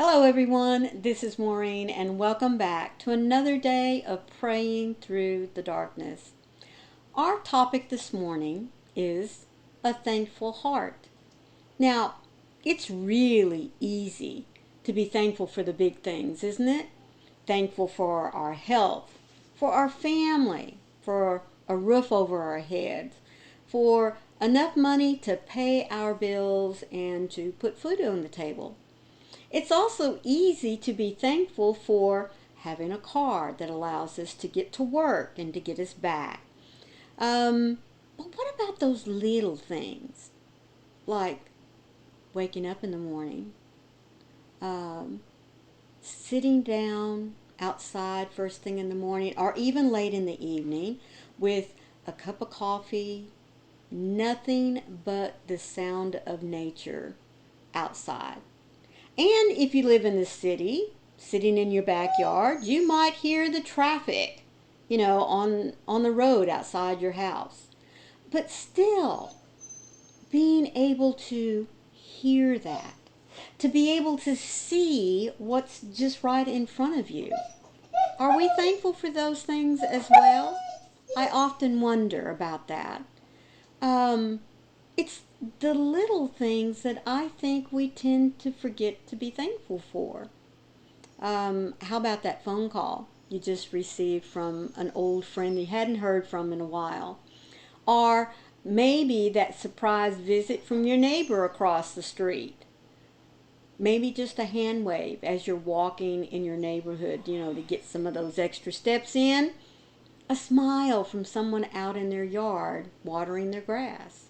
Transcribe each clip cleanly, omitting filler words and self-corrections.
Hello everyone, this is Maureen and welcome back to another day of praying through the darkness. Our topic this morning is a thankful heart. Now, it's really easy to be thankful for the big things, isn't it? Thankful for our health, for our family, for a roof over our heads, for enough money to pay our bills and to put food on the table. It's also easy to be thankful for having a car that allows us to get to work and to get us back. But what about those little things like waking up in the morning, um, sitting down outside first thing in the morning, or even late in the evening with a cup of coffee, nothing but the sound of nature outside? And if you live in the city, sitting in your backyard, you might hear the traffic, on the road outside your house. But still, being able to hear that, to be able to see what's just right in front of you. Are we thankful for those things as well? I often wonder about that. It's the little things that I think we tend to forget to be thankful for. How about that phone call you just received from an old friend you hadn't heard from in a while? Or maybe that surprise visit from your neighbor across the street. Maybe just a hand wave as you're walking in your neighborhood, to get some of those extra steps in. A smile from someone out in their yard watering their grass.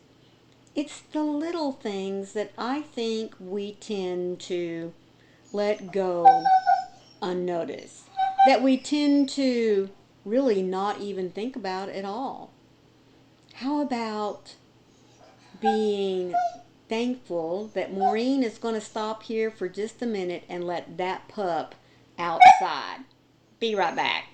It's the little things that I think we tend to let go unnoticed, that we tend to really not even think about at all. How about being thankful that Maureen is going to stop here for just a minute and let that pup outside? Be right back.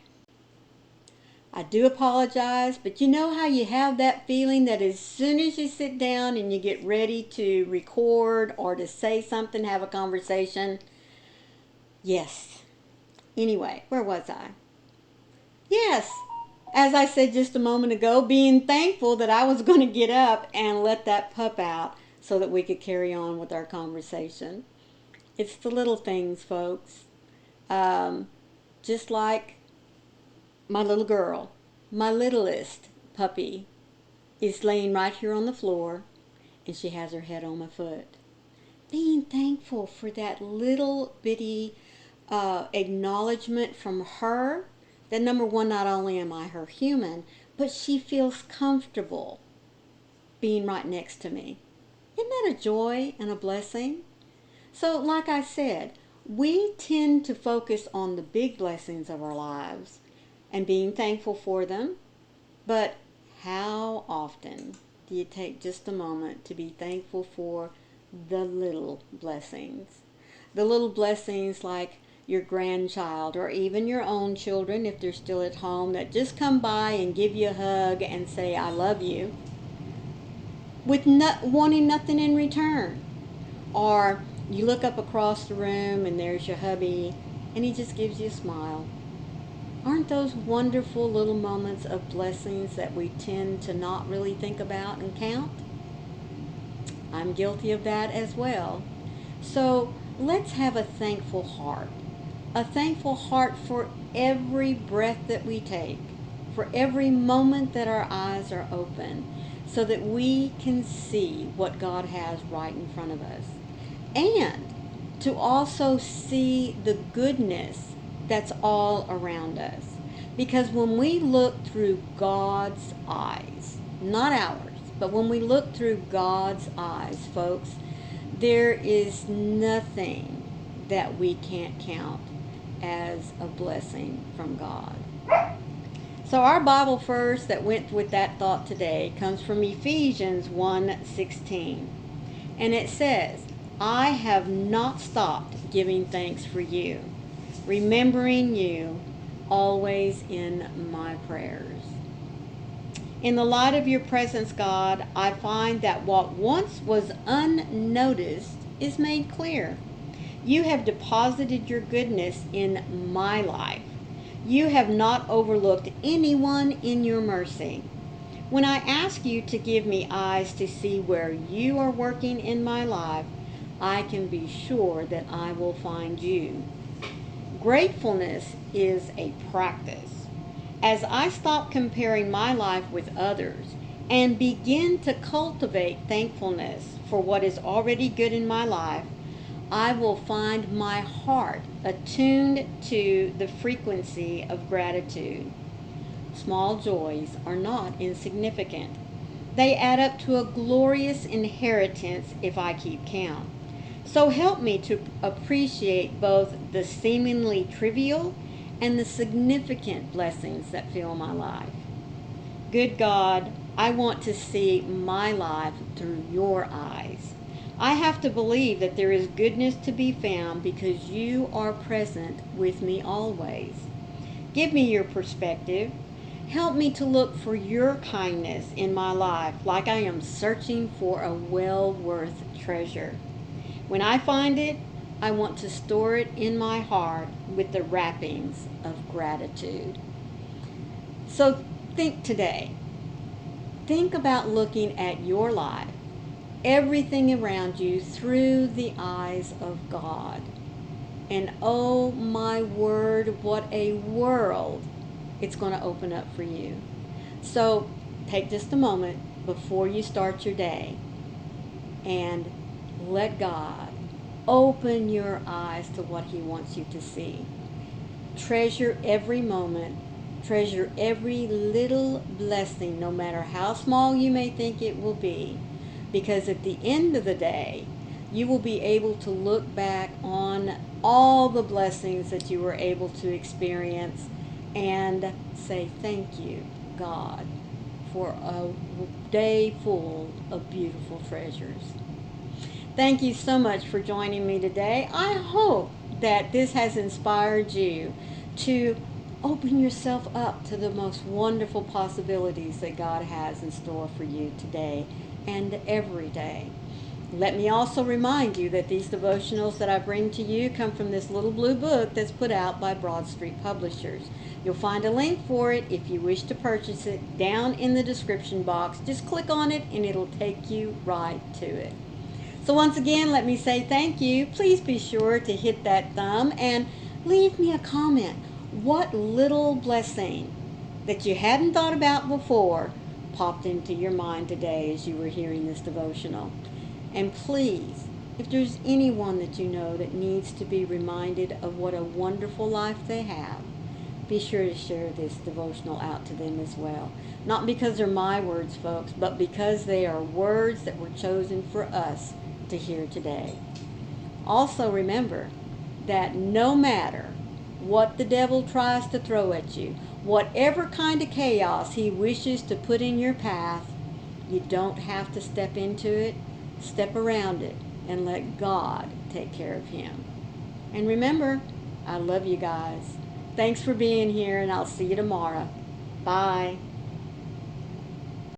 I do apologize, but you know how you have that feeling that as soon as you sit down and you get ready to record or to say something, have a conversation? Yes. Anyway, where was I? Yes, as I said just a moment ago, being thankful that I was going to get up and let that pup out so that we could carry on with our conversation. It's the little things, folks. Just like my little girl, my littlest puppy, is laying right here on the floor and she has her head on my foot. Being thankful for that little bitty acknowledgement from her that, number one, not only am I her human, but she feels comfortable being right next to me. Isn't that a joy and a blessing? So, like I said, we tend to focus on the big blessings of our lives and being thankful for them, but how often do you take just a moment to be thankful for the little blessings? The little blessings like your grandchild or even your own children, if they're still at home, that just come by and give you a hug and say, I love you, with wanting nothing in return. Or you look up across the room and there's your hubby and he just gives you a smile. Aren't those wonderful little moments of blessings that we tend to not really think about and count? I'm guilty of that as well. So let's have a thankful heart. A thankful heart for every breath that we take, for every moment that our eyes are open, so that we can see what God has right in front of us. And to also see the goodness that's all around us. Because when we look through God's eyes, not ours, but when we look through God's eyes, folks, there is nothing that we can't count as a blessing from God. So our Bible verse that went with that thought today comes from Ephesians 1:16. And it says, I have not stopped giving thanks for you, remembering you always in my prayers. In the light of your presence, God, I find that what once was unnoticed is made clear. You have deposited your goodness in my life. You have not overlooked anyone in your mercy. When I ask you to give me eyes to see where you are working in my life, I can be sure that I will find you. Gratefulness is a practice. As I stop comparing my life with others and begin to cultivate thankfulness for what is already good in my life, I will find my heart attuned to the frequency of gratitude. Small joys are not insignificant. They add up to a glorious inheritance if I keep count. So help me to appreciate both the seemingly trivial and the significant blessings that fill my life. Good God, I want to see my life through your eyes. I have to believe that there is goodness to be found because you are present with me always. Give me your perspective. Help me to look for your kindness in my life like I am searching for a well-worth treasure. When I find it, I want to store it in my heart with the wrappings of gratitude. So think today. Think about looking at your life, everything around you through the eyes of God. And oh my word, what a world it's going to open up for you. So take just a moment before you start your day and let God open your eyes to what He wants you to see. Treasure every moment. Treasure every little blessing, no matter how small you may think it will be. Because at the end of the day, you will be able to look back on all the blessings that you were able to experience and say, thank you, God, for a day full of beautiful treasures. Thank you so much for joining me today. I hope that this has inspired you to open yourself up to the most wonderful possibilities that God has in store for you today and every day. Let me also remind you that these devotionals that I bring to you come from this little blue book that's put out by Broad Street Publishers. You'll find a link for it if you wish to purchase it down in the description box. Just click on it and it'll take you right to it. So once again, let me say thank you. Please be sure to hit that thumb and leave me a comment. What little blessing that you hadn't thought about before popped into your mind today as you were hearing this devotional? And please, if there's anyone that you know that needs to be reminded of what a wonderful life they have, be sure to share this devotional out to them as well. Not because they're my words, folks, but because they are words that were chosen for us to hear today. Also remember that no matter what the devil tries to throw at you, whatever kind of chaos he wishes to put in your path, you don't have to step into it. Step around it and let God take care of him. And remember, I love you guys. Thanks for being here, and I'll see you tomorrow. Bye.